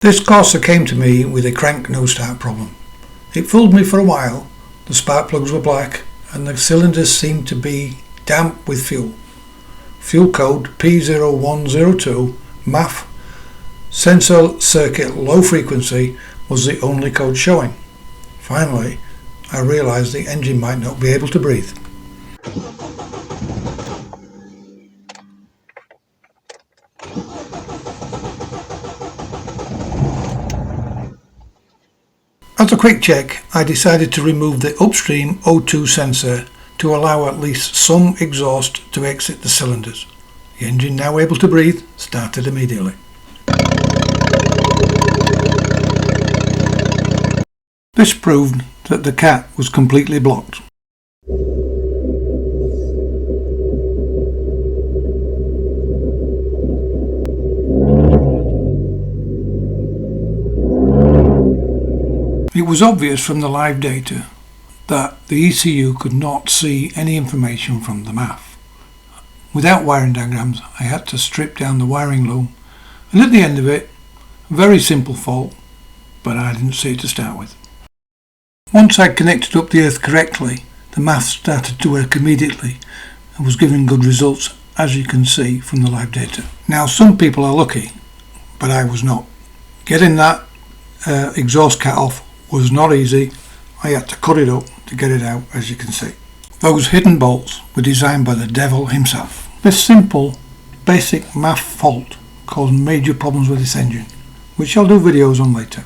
This Corsa came to me with a crank no start problem. It fooled me for a while. The spark plugs were black and the cylinders seemed to be damp with fuel. Fuel code P0102 MAF sensor circuit low frequency was the only code showing. Finally, I realised the engine might not be able to breathe. As a quick check, I decided to remove the upstream O2 sensor to allow at least some exhaust to exit the cylinders. The engine, now able to breathe, started immediately. This proved that the cat was completely blocked. It was obvious from the live data that the ECU could not see any information from the MAF. Without wiring diagrams, I had to strip down the wiring loom, and at the end of it, a very simple fault, but I didn't see it to start with. Once I'd connected up the earth correctly, the MAF started to work immediately and was giving good results, as you can see from the live data. Now, some people are lucky, but I was not. Getting that exhaust cat off was not easy. I had to cut it up to get it out, as you can see. Those hidden bolts were designed by the devil himself. This simple, basic MAF fault caused major problems with this engine, which I'll do videos on later.